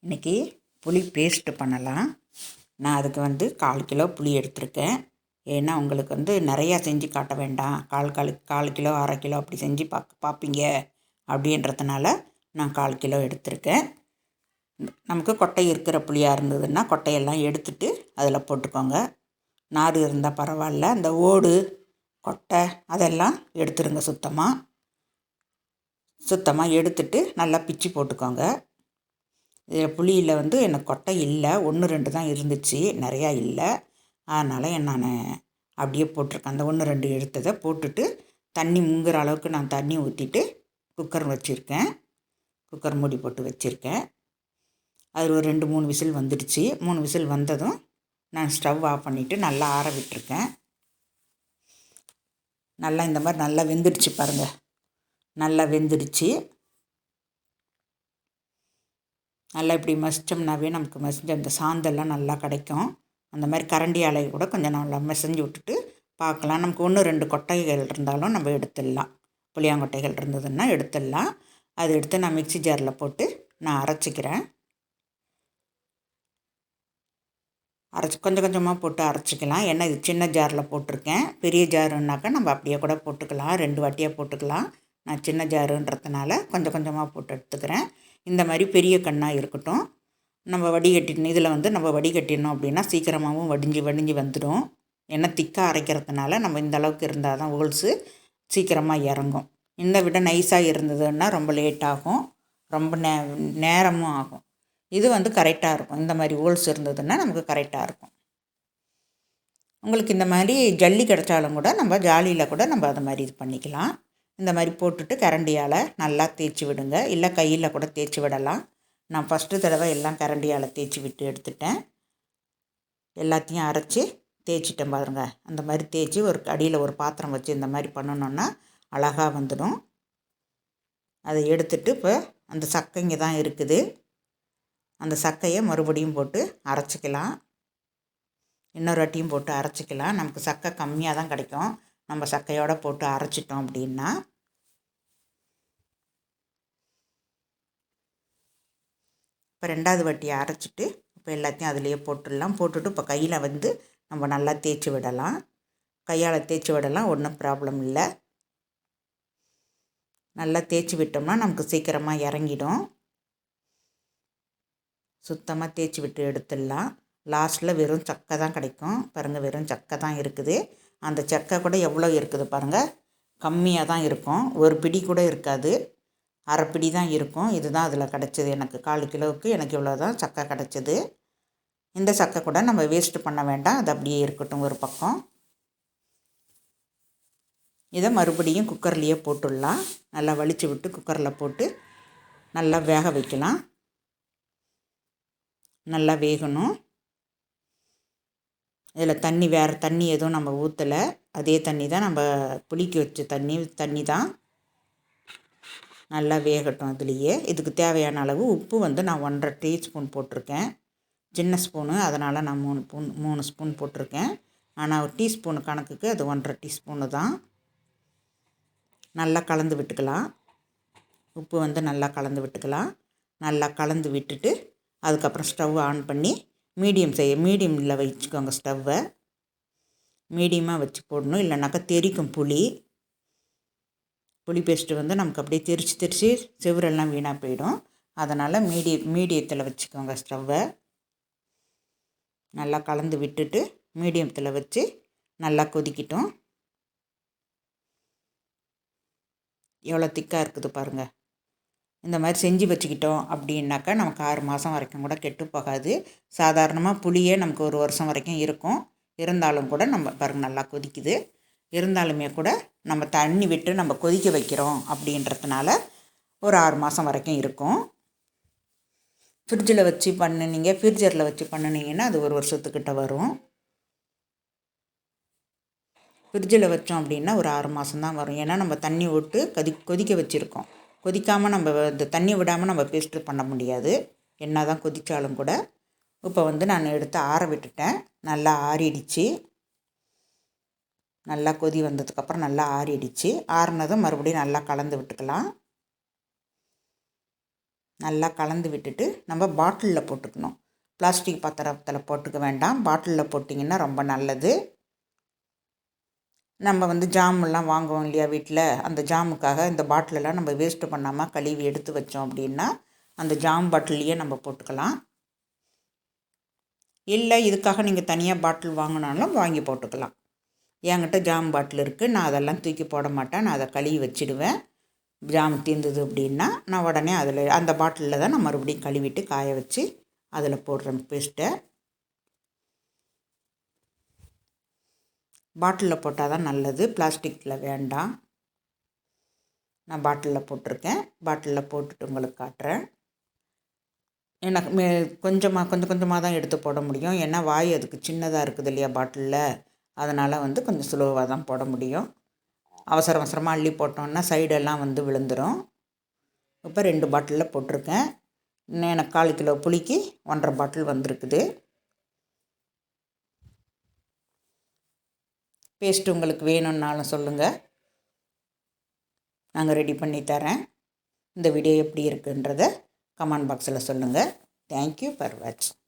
இன்றைக்கி புளி பேஸ்ட்டு பண்ணலாம். நான் அதுக்கு 1/4 கிலோ புளி எடுத்திருக்கேன். ஏன்னா உங்களுக்கு நிறையா செஞ்சு காட்ட வேண்டாம், கால் கிலோ 1/2 கிலோ அப்படி செஞ்சு பார்ப்பீங்க அப்படின்றதுனால நான் 1/4 கிலோ எடுத்திருக்கேன். நமக்கு கொட்டை இருக்கிற புளியாக இருந்ததுன்னா கொட்டையெல்லாம் எடுத்துட்டு அதில் போட்டுக்கோங்க. நார் இருந்தால் பரவாயில்ல, அந்த ஓடு கொட்டை அதெல்லாம் எடுத்துருங்க. சுத்தமாக எடுத்துட்டு நல்லா பிச்சு போட்டுக்கோங்க. இதில் புளியில் எனக்கு கொட்டை இல்லை, 1 2 தான் இருந்துச்சு, நிறையா இல்லை. அதனால் நான் அப்படியே போட்டிருக்கேன். அந்த 1 2 எடுத்ததை போட்டுட்டு தண்ணி முங்குற அளவுக்கு நான் தண்ணி ஊற்றிட்டு குக்கர் வச்சுருக்கேன். குக்கர் மூடி போட்டு வச்சுருக்கேன். அது ஒரு 2 3 விசில் வந்துடுச்சு. 3 விசில் வந்ததும் நான் ஸ்டவ் ஆஃப் பண்ணிவிட்டு நல்லா ஆற விட்டுருக்கேன். நல்லா இந்த மாதிரி நல்லா வெந்துடுச்சு பாருங்கள், நல்லா வெந்துடுச்சு. நல்லா இப்படி மசித்தோம்னாவே நமக்கு மசிஞ்ச அந்த சாந்தெல்லாம் நல்லா கிடைக்கும். அந்த மாதிரி கரண்டி அலை கூட கொஞ்சம் நல்லா மசிஞ்சு விட்டுட்டு பார்க்கலாம். நமக்கு 1 2 கொட்டைகள் இருந்தாலும் நம்ம எடுத்துடலாம். புளியாங்கொட்டைகள் இருந்ததுன்னா எடுத்துடலாம். அதை எடுத்து நான் மிக்ஸி ஜாரில் போட்டு நான் அரைச்சிக்கிறேன். கொஞ்சம் கொஞ்சமாக போட்டு அரைச்சிக்கலாம். ஏன்னா இது சின்ன ஜாரில் போட்டிருக்கேன். பெரிய ஜாருன்னாக்கா நம்ம அப்படியே கூட போட்டுக்கலாம், 2 வாட்டியாக போட்டுக்கலாம். நான் சின்ன ஜாருன்றதுனால கொஞ்சம் கொஞ்சமாக போட்டு எடுத்துக்கிறேன். இந்த மாதிரி பெரிய கண்ணாக இருக்கட்டும். நம்ம வடிகட்டிடணும். இதில் நம்ம வடிகட்டிடணும் அப்படின்னா சீக்கிரமாகவும் வடிஞ்சு வந்துடும். ஏன்னா திக்காக அரைக்கிறதுனால நம்ம இந்த அளவுக்கு இருந்தால் தான் ஹோல்ஸு சீக்கிரமாக இறங்கும். இந்த விட நைஸாக இருந்ததுன்னா ரொம்ப லேட் ஆகும், ரொம்ப நேரமும் ஆகும். இது கரெக்டாக இருக்கும். இந்த மாதிரி ஹோல்ஸ் இருந்ததுன்னா நமக்கு கரெக்டாக இருக்கும். உங்களுக்கு இந்த மாதிரி ஜல்லி கிடச்சாலும் கூட நம்ம ஜாலியில் கூட நம்ம அதை மாதிரி இது பண்ணிக்கலாம். இந்த மாதிரி போட்டுட்டு கரண்டியால் நல்லா தேய்ச்சி விடுங்க, இல்லை கையில் கூட தேய்ச்சி விடலாம். நான் ஃபஸ்ட்டு தடவை எல்லாம் கரண்டியால் தேய்ச்சி விட்டு எடுத்துட்டேன். எல்லாத்தையும் அரைச்சி தேய்ச்சிட்டேன் பாருங்க. அந்த மாதிரி தேய்ச்சி ஒரு அடியில் ஒரு பாத்திரம் வச்சு இந்த மாதிரி பண்ணணுன்னா அழகாக வந்துடும். அதை எடுத்துட்டு இப்போ அந்த சக்கைங்க தான் இருக்குது, அந்த சக்கையை மறுபடியும் போட்டு அரைச்சிக்கலாம். இன்னொரு வாட்டியும் போட்டு அரைச்சிக்கலாம். நமக்கு சக்கை கம்மியாக தான் கிடைக்கும் நம்ம சக்கையோடு போட்டு அரைச்சிட்டோம் அப்படின்னா. இப்போ 2வது வாட்டியை அரைச்சிட்டு இப்போ எல்லாத்தையும் அதிலேயே போட்டுடலாம். போட்டுட்டு இப்போ கையில் நம்ம நல்லா தேய்ச்சி விடலாம். கையால் தேய்ச்சி விடலாம், ஒன்றும் ப்ராப்ளம் இல்லை. நல்லா தேய்ச்சி விட்டோம்னா நமக்கு சீக்கிரமாக இறங்கிடும். சுத்தமாக தேய்ச்சி விட்டு எடுத்துடலாம். லாஸ்ட்டில் வெறும் சக்கை தான் கிடைக்கும் பாருங்கள், வெறும் சக்கை தான் இருக்குது. அந்த சக்கை கூட எவ்வளோ இருக்குது பாருங்கள், கம்மியாக தான் இருக்கும். ஒரு பிடி கூட இருக்காது, அரை பிடி தான் இருக்கும். இதுதான் அதில் கிடச்சிது எனக்கு. 1/4 கிலோவுக்கு எனக்கு இவ்வளோ தான் சக்கை கிடச்சிது. இந்த சக்கை கூட நம்ம வேஸ்ட்டு பண்ண வேண்டாம், அது அப்படியே இருக்கட்டும் ஒரு பக்கம். இதை மறுபடியும் குக்கர்லேயே போட்டுடலாம். நல்லா வலிச்சு விட்டு குக்கரில் போட்டு நல்லா வேக வைக்கலாம். நல்லா வேகணும். இதில் தண்ணி, வேறு தண்ணி எதுவும் நம்ம ஊற்றலை, அதே தண்ணி தான், நம்ம புளிக்க வச்ச தண்ணி தான். நல்லா வேகட்டும் அதுலேயே. இதுக்கு தேவையான அளவு உப்பு நான் 1.5 டீஸ்பூன் போட்டிருக்கேன். சின்ன ஸ்பூனு, அதனால் நான் 3 ஸ்பூன் போட்டிருக்கேன். ஆனால் ஒரு டீஸ்பூனு கணக்குக்கு அது 1.5 டீஸ்பூனு தான். நல்லா கலந்து விட்டுக்கலாம். உப்பு நல்லா கலந்து விட்டுக்கலாம். நல்லா கலந்து விட்டுட்டு அதுக்கப்புறம் ஸ்டவ் ஆன் பண்ணி மீடியமில் வச்சுக்கோங்க. ஸ்டவ்வை மீடியமாக வச்சு போடணும், இல்லைனாக்கா தெறிக்கும் புளி பேஸ்ட்டு நமக்கு அப்படியே தெரிச்சு செவரெல்லாம் வீணாக போயிடும். அதனால் மீடியத்தில் வச்சுக்கோங்க ஸ்டவ்வை. நல்லா கலந்து விட்டுட்டு மீடியத்தில் வச்சு நல்லா கொதிக்கட்டும். எவ்வளோ திக்காக இருக்குது பாருங்கள். இந்த மாதிரி செஞ்சு வச்சுக்கிட்டோம் அப்படின்னாக்கா நமக்கு 6 மாதம் வரைக்கும் கூட கெட்டு போகாது. சாதாரணமாக புளியே நமக்கு 1 வருஷம் வரைக்கும் இருக்கும். இருந்தாலும் கூட நம்ம பாருங்கள் நல்லா கொதிக்குது. இருந்தாலுமே கூட நம்ம தண்ணி விட்டு நம்ம கொதிக்க வைக்கிறோம் அப்படின்றதுனால ஒரு 6 மாதம் வரைக்கும் இருக்கும். ஃப்ரிட்ஜில் வச்சு ஃப்ரிட்ஜரில் வச்சு பண்ணினீங்கன்னா அது 1 வருஷத்துக்கிட்ட வரும். ஃப்ரிட்ஜில் வச்சோம் அப்படின்னா ஒரு 6 மாதம் தான் வரும். ஏன்னா நம்ம தண்ணி விட்டு கொதிக்க வச்சுருக்கோம். கொதிக்காமல் நம்ம இந்த தண்ணி விடாமல் நம்ம பேஸ்ட்டு பண்ண முடியாது, என்ன தான் கொதித்தாலும் கூட. இப்போ நான் எடுத்து ஆற விட்டுட்டேன். நல்லா ஆறிடுச்சு. நல்லா கொதி வந்ததுக்கப்புறம் நல்லா ஆறிடுச்சு. ஆறினதும் மறுபடியும் நல்லா கலந்து விட்டுக்கலாம். நல்லா கலந்து விட்டுட்டு நம்ம பாட்டிலில் போட்டுக்கணும். பிளாஸ்டிக் பாத்திரத்தில் போட்டுக்க வேண்டாம். பாட்டிலில் போட்டிங்கன்னா ரொம்ப நல்லது. நம்ம ஜாமெல்லாம் வாங்குவோம் இல்லையா வீட்டில், அந்த ஜாமுக்காக இந்த பாட்டிலெல்லாம் நம்ம வேஸ்ட்டு பண்ணாமல் கழுவி எடுத்து வச்சோம் அப்படின்னா அந்த ஜாம் பாட்டிலையே நம்ம போட்டுக்கலாம். இல்லை இதுக்காக நீங்கள் தனியாக பாட்டில் வாங்கினாலும் வாங்கி போட்டுக்கலாம். என்கிட்ட ஜாம் பாட்டில் இருக்குது. நான் அதெல்லாம் தூக்கி போட மாட்டேன். நான் அதை கழுவி வச்சுடுவேன். ஜாம் தீர்ந்தது அப்படின்னா நான் உடனே அதில் அந்த பாட்டிலில் தான் நான் மறுபடியும் கழுவிட்டு காய வச்சு அதில் போடுறேன் பேஸ்ட்டை. பாட்டிலில் போட்டால் தான் நல்லது, பிளாஸ்டிக்கில் வேண்டாம். நான் பாட்டிலில் போட்டிருக்கேன். பாட்டிலில் போட்டுட்டு உங்களுக்கு காட்டுறேன். எனக்கு கொஞ்சம் கொஞ்சமாக தான் எடுத்து போட முடியும். ஏன்னா வாய் அதுக்கு சின்னதாக இருக்குது இல்லையா பாட்டிலில், அதனால் கொஞ்சம் ஸ்லோவாக தான் போட முடியும். அவசரமாக அள்ளி போட்டோன்னா சைடெல்லாம் விழுந்துடும். இப்போ 2 பாட்டிலில் போட்டிருக்கேன். இன்னும் எனக்கு 1/4 கிலோ புளிக்கு 1.5 பாட்டில் வந்திருக்குது. பேஸ்ட்டு உங்களுக்கு வேணும்னாலும் சொல்லுங்கள், நாங்கள் ரெடி பண்ணி தரேன். இந்த வீடியோ எப்படி இருக்குன்றதை கமெண்ட் பாக்ஸில் சொல்லுங்கள். தேங்க்யூ ஃபார் வாட்சிங்.